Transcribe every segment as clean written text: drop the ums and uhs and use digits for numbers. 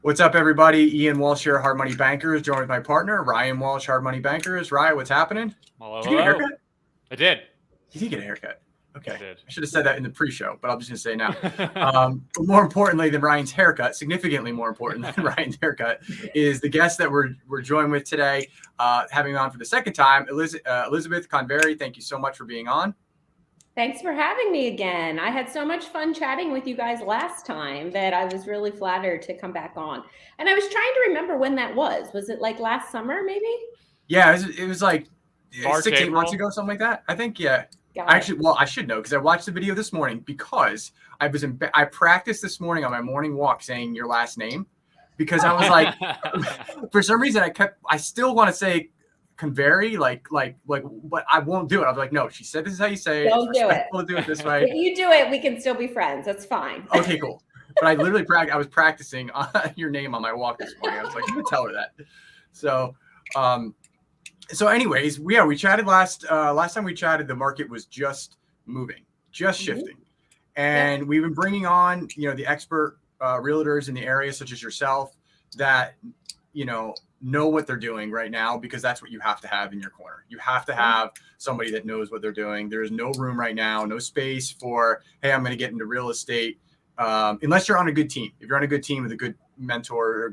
What's up, everybody? Ian Walsh here, Hard Money Bankers, joined with my partner, Ryan Walsh, Hard Money Bankers. Ryan, what's happening? Hello, Did you get a haircut? I did. You did get a haircut. Okay. I did. I should have said that in the pre-show, but I'm just going to say now. More importantly than Ryan's haircut, significantly more important than Ryan's haircut, is the guest that we're joined with today, having on for the second time, Elizabeth Convery. Thank you so much for being on. Thanks for having me again. I had so much fun chatting with you guys last time that I was really flattered to come back on. And I was trying to remember when that was. Was it like last summer, maybe? Yeah, it was like March, 6-8 months ago, something like that. I think, yeah. Actually, well, I should know because I watched the video this morning because I practiced this morning on my morning walk saying your last name because I was like, for some reason I still want to say Convery, like, but I won't do it. I was like, no, she said this is how you say it. Don't do it. We'll do it this way. If you do it, we can still be friends. That's fine. Okay, cool. But I literally I was practicing your name on my walk this morning. I was like, I'm gonna tell her that. So anyways, we chatted last time we chatted, the market was just moving, just shifting. And we've been bringing on, the expert realtors in the area, such as yourself, that, know what they're doing right now, because that's what you have to have in your corner. You have to have somebody that knows what they're doing. There is no room right now, no space for, hey, I'm going to get into real estate. Unless you're on a good team. If you're on a good team with a good mentor or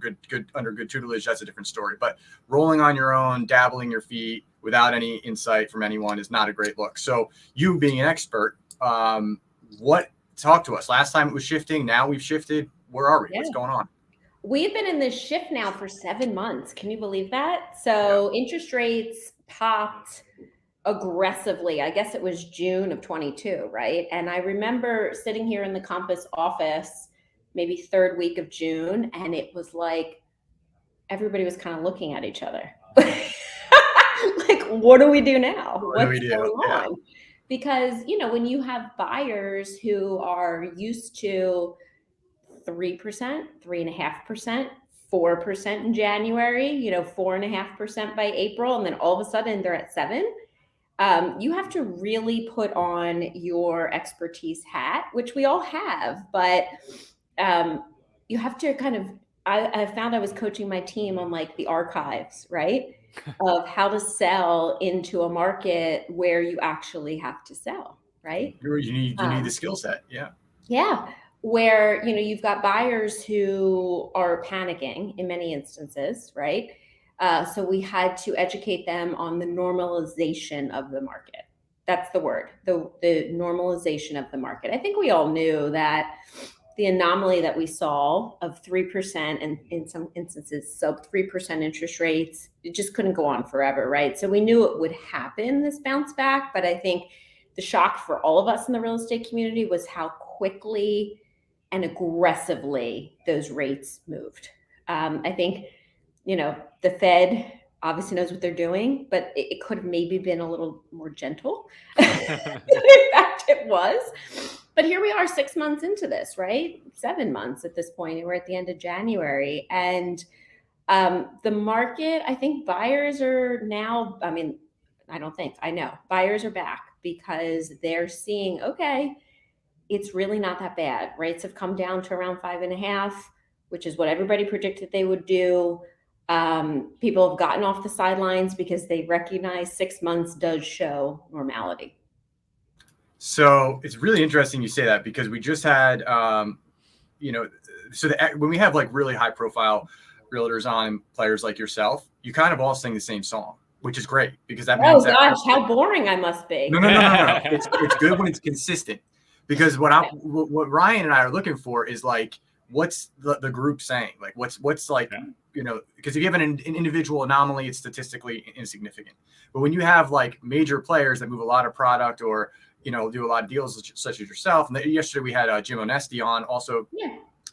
under good tutelage, that's a different story. But rolling on your own, dabbling your feet without any insight from anyone is not a great look. So you being an expert, talk to us. Last time it was shifting. Now we've shifted. Where are we? What's going on? We've been in this shift now for 7 months. Can you believe that? So interest rates popped aggressively. I guess it was June of 22, right? And I remember sitting here in the Compass office, maybe third week of June, and it was like everybody was kind of looking at each other. Like, what do we do now? What's going on? Because, when you have buyers who are used to 3%, 3.5%, 4% in January, 4.5% by April, and then all of a sudden they're at 7%. You have to really put on your expertise hat, which we all have, but you have to kind of, I found I was coaching my team on like the archives, right? Of how to sell into a market where you actually have to sell, right? You need the skill set. Yeah. Yeah. Where, you've got buyers who are panicking in many instances, right? So we had to educate them on the normalization of the market. That's the word, the normalization of the market. I think we all knew that the anomaly that we saw of 3% and in some instances sub 3% interest rates, it just couldn't go on forever, right? So we knew it would happen, this bounce back, but I think the shock for all of us in the real estate community was how quickly and aggressively those rates moved. I think, the Fed obviously knows what they're doing, but it could have maybe been a little more gentle. In fact, it was. But here we are 6 months into this, right? 7 months at this point, and we're at the end of January. And the market, I think buyers are now, I know buyers are back because they're seeing, okay, it's really not that bad. Rates have come down to around 5.5, which is what everybody predicted they would do. People have gotten off the sidelines because they recognize 6 months does show normality. So it's really interesting you say that because we just had, when we have like really high profile realtors on and players like yourself, you kind of all sing the same song, which is great because that means how boring I must be. No. It's good when it's consistent. Because what Ryan and I are looking for is like, what's the group saying? Like, what's like, because if you have an individual anomaly, it's statistically insignificant. But when you have like major players that move a lot of product or, do a lot of deals such as yourself. And yesterday we had Jim Onesti on, also,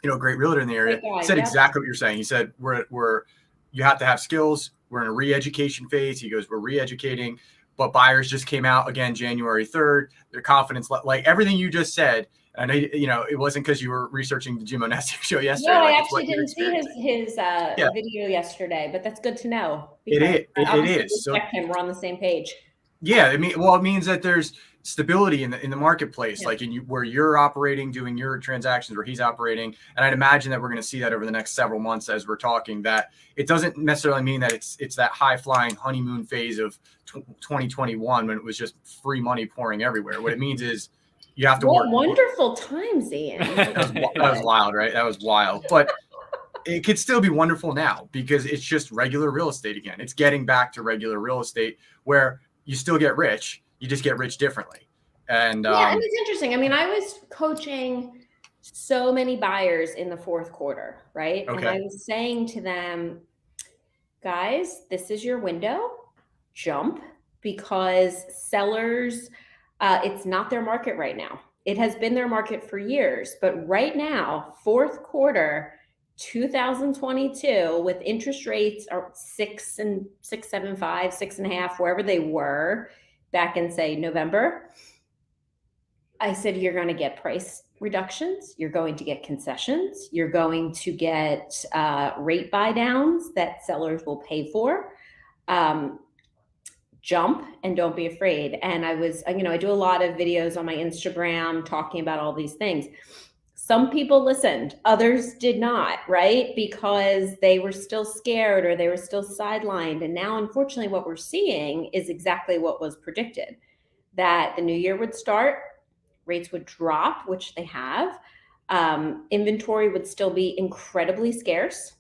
great realtor in the area. Said exactly what you're saying. He said, you have to have skills. We're in a re-education phase. He goes, we're re-educating. But buyers just came out again January 3rd. Their confidence, like everything you just said. I know, it wasn't because you were researching the Jim Onesti show yesterday. No, I actually didn't see his video yesterday, but that's good to know. It is. So him. We're on the same page. Yeah, it means that there's stability in the marketplace, like where you're operating, doing your transactions, where he's operating. And I'd imagine that we're going to see that over the next several months as we're talking, that it doesn't necessarily mean that it's that high flying honeymoon phase of 2021 when it was just free money pouring everywhere. What it means is you have to work. Wonderful times, Ian. That was wild, right? That was wild. But it could still be wonderful now because it's just regular real estate again. It's getting back to regular real estate where you still get rich. You just get rich differently. And and it's interesting. I mean, I was coaching so many buyers in the fourth quarter, right? Okay. And I was saying to them, guys, this is your window. Jump, because sellers, it's not their market right now. It has been their market for years, but right now, fourth quarter 2022, with interest rates are 6.75, 6.5, wherever they were back in, say, November, I said, you're going to get price reductions. You're going to get concessions. You're going to get rate buy downs that sellers will pay for. Jump and don't be afraid. And I was, I do a lot of videos on my Instagram talking about all these things. Some people listened, others did not, right? Because they were still scared or they were still sidelined. And now, unfortunately, what we're seeing is exactly what was predicted, that the new year would start, rates would drop, which they have. Inventory would still be incredibly scarce.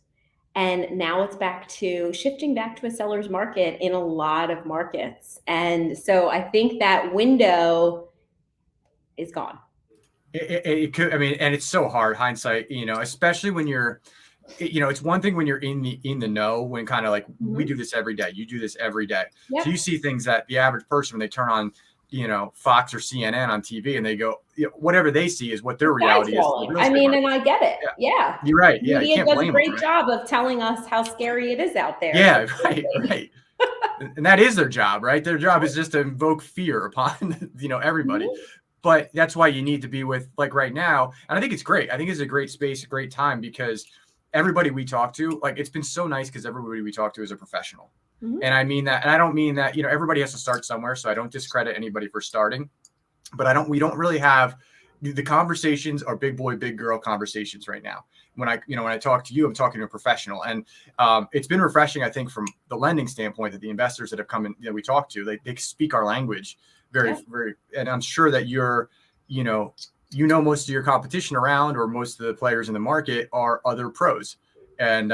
And now it's shifting back to a seller's market in a lot of markets. And so I think that window is gone. It could, and it's so hard, hindsight, especially when you're, it's one thing when you're in the know, when kind of like we do this every day, you do this every day. Yep. So you see things that the average person, when they turn on, Fox or CNN on TV and they go, whatever they see is what their reality is. And I get it. Yeah. You're right. Yeah. Media does a great job of telling us how scary it is out there. Yeah. Right. And that is their job, right? Their job is just to invoke fear upon, everybody. Mm-hmm. But that's why you need to be with, like, right now. And I think it's great. I think it's a great space, a great time, because everybody we talk to, like, it's been so nice because everybody we talk to is a professional. Mm-hmm. And I mean that, and I don't mean that, everybody has to start somewhere. So I don't discredit anybody for starting, but we don't really have the conversations are big boy, big girl conversations right now. When I talk to you, I'm talking to a professional, and it's been refreshing, I think, from the lending standpoint, that the investors that have come in, we talk to, they speak our language very, and I'm sure that you're, most of your competition around, or most of the players in the market are other pros. And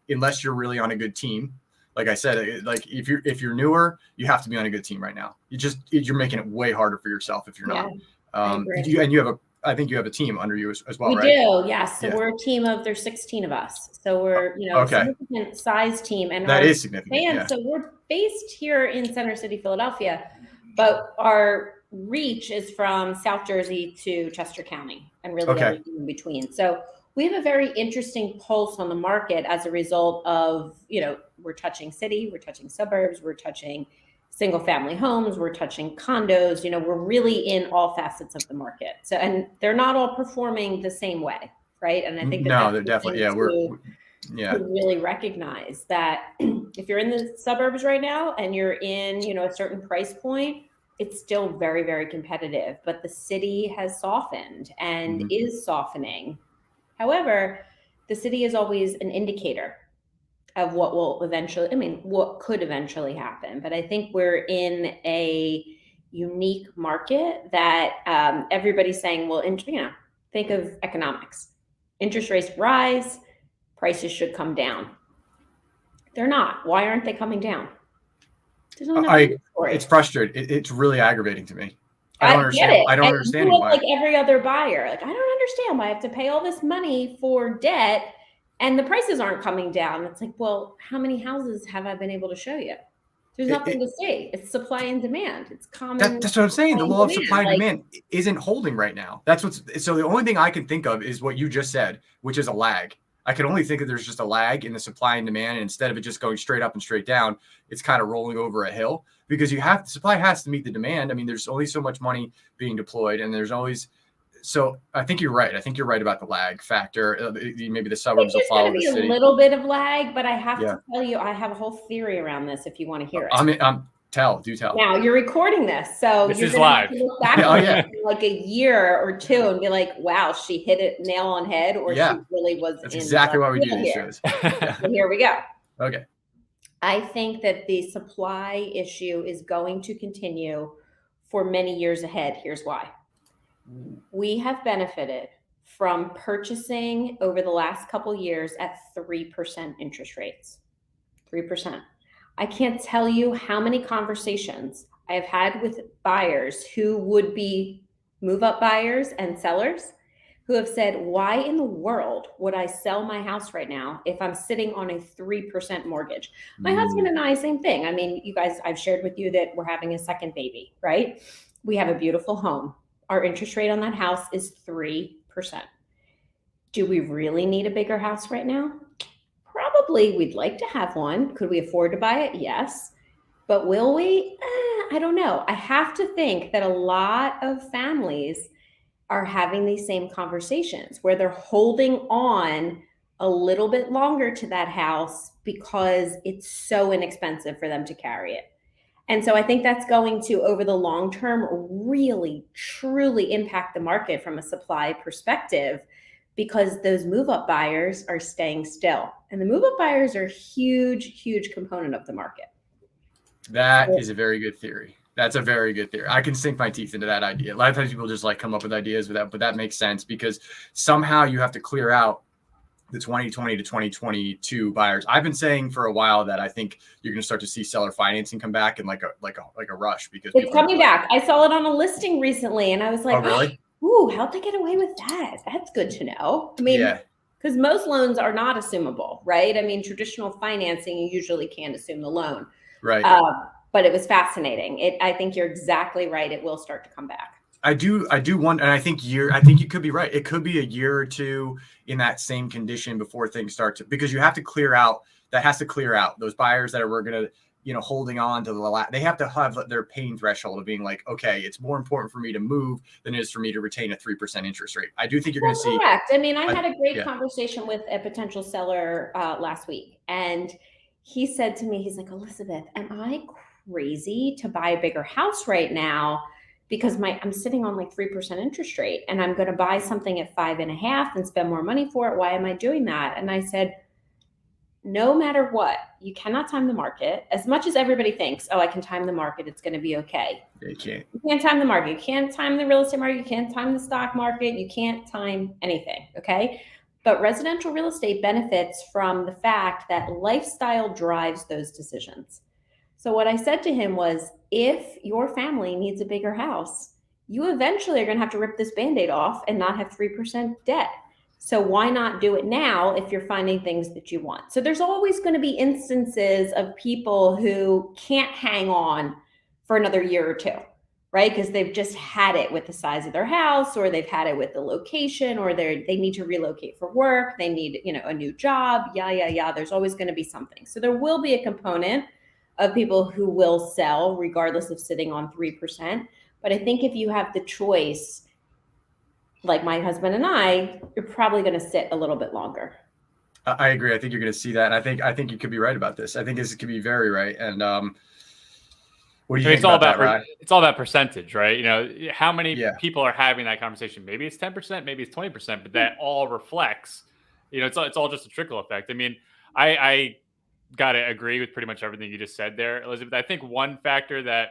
unless you're really on a good team, like I said, like if you're newer, you have to be on a good team right now. You're making it way harder for yourself if you're not. I think you have a team under you as well, right? We do, yes. So we're a team of, there's 16 of us. So we're, a significant size team. And that is significant. Yeah. So we're based here in Center City, Philadelphia, but our reach is from South Jersey to Chester County and really everything in between. So we have a very interesting pulse on the market as a result of, we're touching city, we're touching suburbs, we're touching single family homes, we're touching condos, we're really in all facets of the market. So, and they're not all performing the same way, right? And I think they're definitely, to really recognize that if you're in the suburbs right now and you're in, a certain price point, it's still very, very competitive, but the city has softened and is softening. However, the city is always an indicator of what could eventually happen. But I think we're in a unique market that everybody's saying, well, think of economics. Interest rates rise, prices should come down. They're not. Why aren't they coming down? It's frustrating. It's really aggravating to me. I don't understand. I don't understand why. Like every other buyer, I don't understand why I have to pay all this money for debt and the prices aren't coming down. It's like, well, how many houses have I been able to show you? There's nothing to see. It's supply and demand. It's common. That's what I'm saying. The law of supply and demand isn't holding right now. So the only thing I can think of is what you just said, which is a lag. I can only think that there's just a lag in the supply and demand. And instead of it just going straight up and straight down, it's kind of rolling over a hill, because supply has to meet the demand. There's only so much money being deployed, and there's always. So I think you're right. I think you're right about the lag factor. Maybe the suburbs will follow the city. A little bit of lag, but I have to tell you, I have a whole theory around this if you want to hear it. Do tell. Now you're recording this, so This you're is gonna live. have to look back Oh, on yeah. it in like a year or two and be like, wow, she hit it nail on head, or Yeah. she really was That's in exactly left why we do field these here. shows. So here we go. Okay. I think that the supply issue is going to continue for many years ahead. Here's why. We have benefited from purchasing over the last couple years at 3% interest rates. 3%. I can't tell you how many conversations I have had with buyers who would be move up buyers and sellers who have said, why in the world would I sell my house right now if I'm sitting on a 3% mortgage? My husband and I, same thing. I mean, you guys, I've shared with you that we're having a second baby, right? We have a beautiful home. Our interest rate on that house is 3%. Do we really need a bigger house right now? Probably. We'd like to have one. Could we afford to buy it? Yes. But will we? I don't know. I have to think that a lot of families are having these same conversations where they're holding on a little bit longer to that house because it's so inexpensive for them to carry it. And so I think that's going to, over the long term, really, truly impact the market from a supply perspective, because those move-up buyers are staying still. And the move-up buyers are a huge, huge component of the market. That is a very good theory. That's a very good theory. I can sink my teeth into that idea. A lot of times people just like come up with ideas with that, but that makes sense because somehow you have to clear out the 2020 to 2022 buyers. I've been saying for a while that I think you're going to start to see seller financing come back in like a rush, because it's coming back. I saw it on a listing recently and I was like, oh, really? Ooh, how'd they get away with that? That's good to know. I mean, yeah, because most loans are not assumable, right? I mean, traditional financing, you usually can't assume the loan. right. But it was fascinating. I think you're exactly right. It will start to come back. I do want, and I think you could be right. It could be a year or two in that same condition before things start to, because you have to clear out, that has to clear out those buyers that are going to, holding on to they have to have their pain threshold of being like, okay, it's more important for me to move than it is for me to retain a 3% interest rate. I do think you're going to see. Correct. I mean, I had a great conversation with a potential seller last week, and he said to me, he's like, Elizabeth, am I crazy to buy a bigger house right now? Because I'm sitting on like 3% interest rate and I'm going to buy something at 5.5 and spend more money for it. Why am I doing that? And I said, no matter what, you cannot time the market. As much as everybody thinks, oh, I can time the market, it's going to be okay. You can't. You can't time the market. You can't time the real estate market. You can't time the stock market. You can't time anything. Okay. But residential real estate benefits from the fact that lifestyle drives those decisions. So what I said to him was, if your family needs a bigger house, you eventually are going to have to rip this Band-Aid off and not have 3% debt. So why not do it now if you're finding things that you want? So there's always going to be instances of people who can't hang on for another year or two, right? Because they've just had it with the size of their house, or they've had it with the location, or they need to relocate for work. They need, a new job. Yeah. There's always going to be something. So there will be a component of people who will sell regardless of sitting on 3%. But I think if you have the choice, like my husband and I, you're probably going to sit a little bit longer. I agree. I think you're going to see that. And I think you could be right about this. I think this could be very right. And what do you think about that, Ryan? It's all about percentage, right? How many people are having that conversation? Maybe it's 10%, maybe it's 20%, but that all reflects, it's all just a trickle effect. I mean, I got to agree with pretty much everything you just said there, Elizabeth. I think one factor that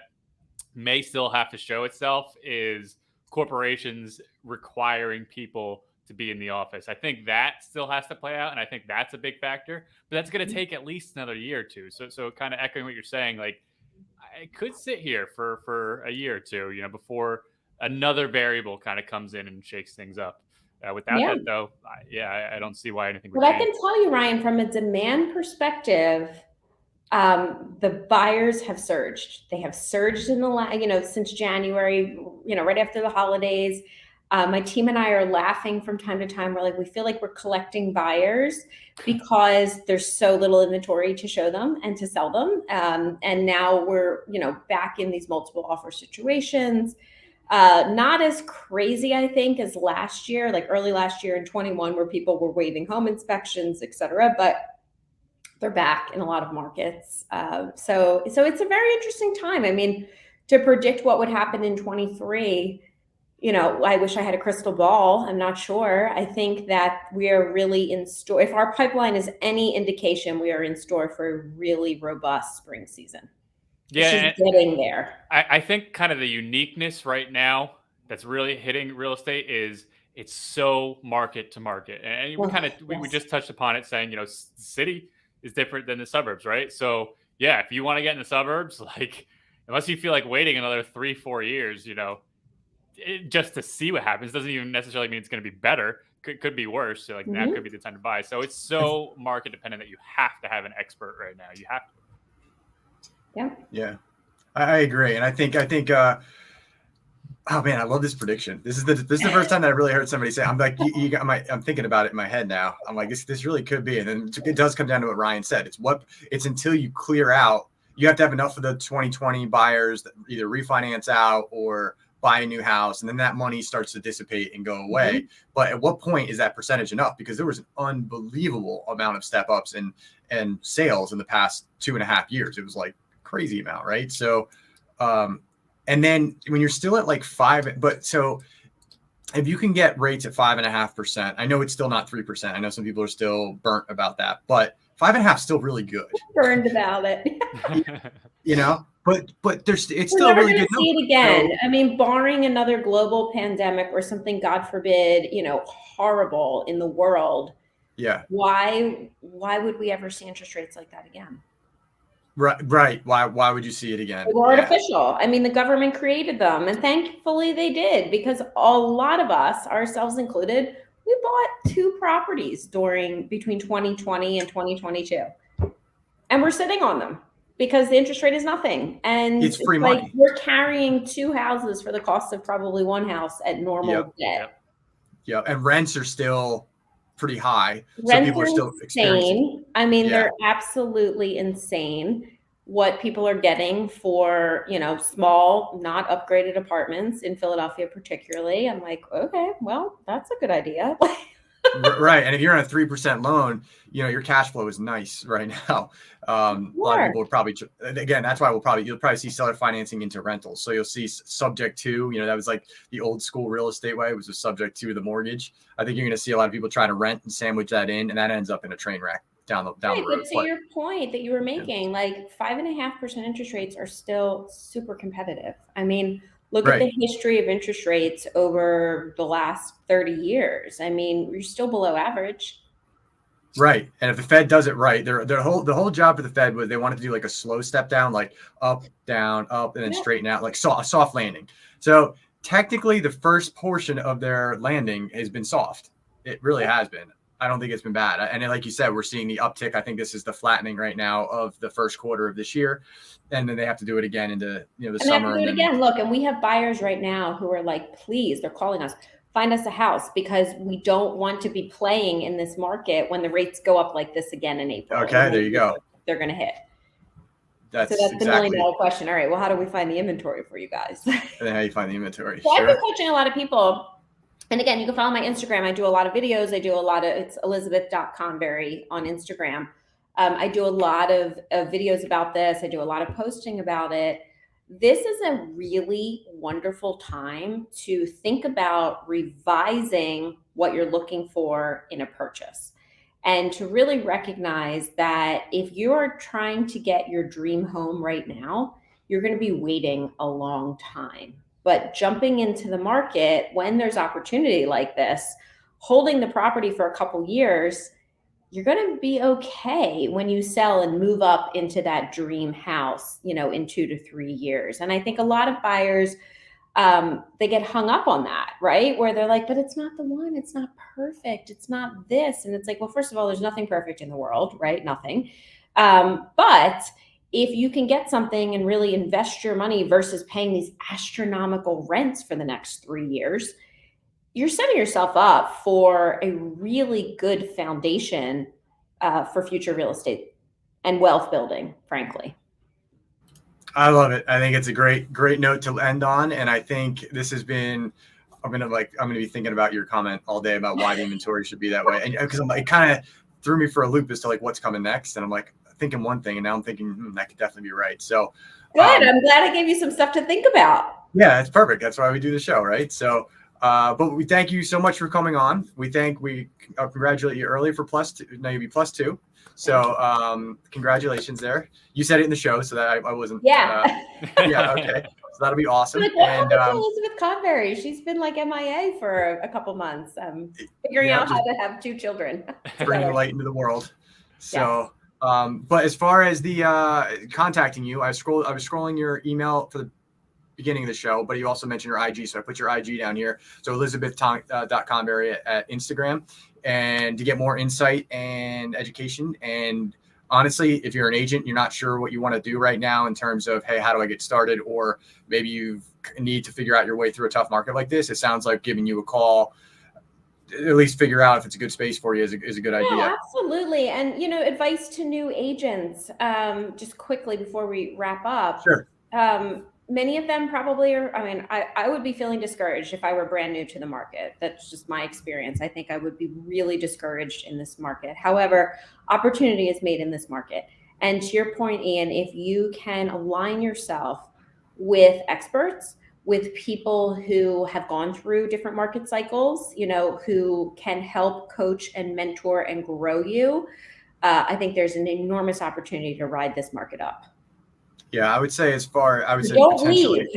may still have to show itself is corporations requiring people to be in the office. I think that still has to play out, and I think that's a big factor. But that's going to take at least another year or two. So kind of echoing what you're saying, like I could sit here for a year or two, before another variable kind of comes in and shakes things up. Without that, though, I don't see why anything would change. But I can tell you, Ryan, from a demand perspective, the buyers have surged. They have surged in the since January, right after the holidays. My team and I are laughing from time to time. We're like, we feel like we're collecting buyers because there's so little inventory to show them and to sell them. And now we're, back in these multiple offer situations. Not as crazy, I think, as last year, like early last year in 21, where people were waiving home inspections, et cetera. But They're back in a lot of markets. So it's a very interesting time. I mean, to predict what would happen in 23, I wish I had a crystal ball. I'm not sure. I think that we are really in store. If our pipeline is any indication, we are in store for a really robust spring season. Yeah, she's getting there. I think kind of the uniqueness right now that's really hitting real estate is it's so market to market. And we just touched upon it saying, the city is different than the suburbs, right? So yeah, if you want to get in the suburbs, like unless you feel like waiting another 3-4 years, just to see what happens doesn't even necessarily mean it's going to be better. Could be worse. So like now could be the time to buy. So it's so market dependent that you have to have an expert right now. You have to. Yeah. Yeah, I agree. And I think, oh man, I love this prediction. This is the first time that I really heard somebody say, I'm like, you got I'm thinking about it in my head now. I'm like, this really could be. And then it does come down to what Ryan said. It's until you clear out, you have to have enough of the 2020 buyers that either refinance out or buy a new house, and then that money starts to dissipate and go away. But at what point is that percentage enough? Because there was an unbelievable amount of step ups and sales in the past 2.5 years. It was like crazy amount, right? So, and then when you're still at like 5, but so if you can get rates at 5.5%, I know it's still not 3%. I know some people are still burnt about that, but 5.5 is still really good. Burned about it. But it's still a really good number. See it again. So, I mean, barring another global pandemic or something, God forbid, horrible in the world. Yeah. Why would we ever see interest rates like that again? Right. Why would you see it again? They were artificial. I mean, the government created them, and thankfully they did, because a lot of us, ourselves included, we bought 2 properties between 2020 and 2022, and we're sitting on them because the interest rate is nothing, and it's free money. Like we're carrying 2 houses for the cost of probably 1 house at normal debt. Yeah, and rents are still pretty high. So people are still experiencing. I mean, they're absolutely insane what people are getting for, small, not upgraded apartments in Philadelphia, particularly. I'm like, okay, well, that's a good idea. Right. And if you're on a 3% loan, your cash flow is nice right now. A lot of people would probably, again, that's why you'll probably see seller financing into rentals. So you'll see subject to, that was like the old school real estate way, was a subject to the mortgage. I think you're going to see a lot of people trying to rent and sandwich that in, and that ends up in a train wreck down the road. But to your point that you were making, like 5.5% interest rates are still super competitive. I mean, look at the history of interest rates over the last 30 years. I mean, you're still below average. Right. And if the Fed does it right, the whole job for the Fed was they wanted to do like a slow step down, like up, down, up, and then straighten out, like a soft landing. So technically the first portion of their landing has been soft. It really has been. I don't think it's been bad. And like you said, we're seeing the uptick. I think this is the flattening right now of the first quarter of this year. And then they have to do it again into the summer. And again, look, and we have buyers right now who are like, please, they're calling us, find us a house, because we don't want to be playing in this market when the rates go up like this again in April. Okay, there you go. They're going to hit. That's the $1 million question. All right, well, how do we find the inventory for you guys? And then how you find the inventory. So I've been coaching a lot of people. And again, you can follow my Instagram. I do a lot of videos. It's elizabeth.convery on Instagram. I do a lot of videos about this. I do a lot of posting about it. This is a really wonderful time to think about revising what you're looking for in a purchase, and to really recognize that if you're trying to get your dream home right now, you're going to be waiting a long time. But jumping into the market when there's opportunity like this, holding the property for a couple years, you're going to be okay when you sell and move up into that dream house, in 2 to 3 years. And I think a lot of buyers, they get hung up on that, right? Where they're like, but it's not the one, it's not perfect, it's not this. And it's like, well, first of all, there's nothing perfect in the world, right? Nothing. But if you can get something and really invest your money versus paying these astronomical rents for the next 3 years, you're setting yourself up for a really good foundation for future real estate and wealth building, frankly. I love it. I think it's a great note to end on. And I think this has been, I'm going to be thinking about your comment all day about why the inventory should be that way. And because it kind of threw me for a loop as to like what's coming next. And I'm like, thinking one thing, and now I'm thinking that could definitely be right. So good. I'm glad I gave you some stuff to think about. Yeah, it's perfect. That's why we do the show, right? So, but we thank you so much for coming on. We congratulate you early for +2. Now you'll be +2. So, congratulations there. You said it in the show, so that I wasn't. Yeah. Yeah. Okay. So that'll be awesome. Like, what happened to Elizabeth Convery? She's been like MIA for a couple months, figuring out how to have 2 children. Bringing light into the world. So, but as far as the contacting you, I was scrolling your email for the beginning of the show, but you also mentioned your IG, so I put your IG down here. So Elizabeth.Convery at Instagram, and to get more insight and education. And honestly, if you're an agent, you're not sure what you want to do right now in terms of, hey, how do I get started? Or maybe you need to figure out your way through a tough market like this. It sounds like giving you a call, at least figure out if it's a good space for you is a good idea. Absolutely. And, advice to new agents, just quickly before we wrap up. Sure. Many of them probably are. I mean, I would be feeling discouraged if I were brand new to the market. That's just my experience. I think I would be really discouraged in this market. However, opportunity is made in this market. And to your point, Ian, if you can align yourself with experts, with people who have gone through different market cycles, who can help coach and mentor and grow you, I think there's an enormous opportunity to ride this market up. Yeah, I would say don't leave.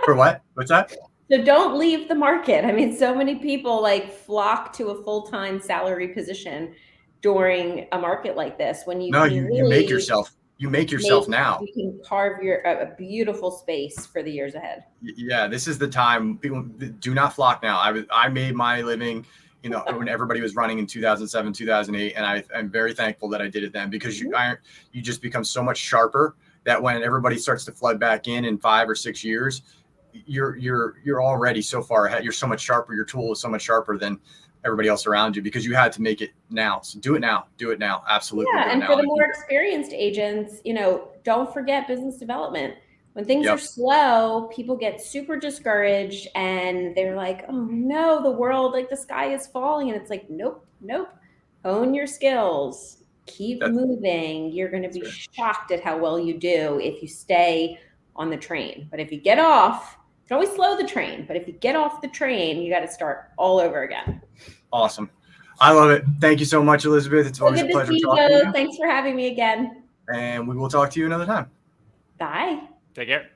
For what? What's that? So don't leave the market. I mean, so many people flock to a full-time salary position during a market like this. When you you make yourself. You make yourself now. You can carve a beautiful space for the years ahead. Yeah, this is the time. People do not flock now. I made my living, when everybody was running in 2007, 2008, and I'm very thankful that I did it then, because you just become so much sharper that when everybody starts to flood back in 5 or 6 years, you're already so far ahead. You're so much sharper. Your tool is so much sharper than everybody else around you, because you had to make it now. So do it now. Do it now. Absolutely. Yeah, and for the more experienced agents, don't forget business development. When things are slow, people get super discouraged and they're like, oh no, the world, the sky is falling. And it's like, nope. Hone your skills. Keep moving. You're going to be shocked at how well you do if you stay on the train. But if you get off, you can always slow the train. But if you get off the train, you got to start all over again. Awesome. I love it. Thank you so much, Elizabeth. It's always a pleasure talking to you. Thanks for having me again. And we will talk to you another time. Bye. Take care.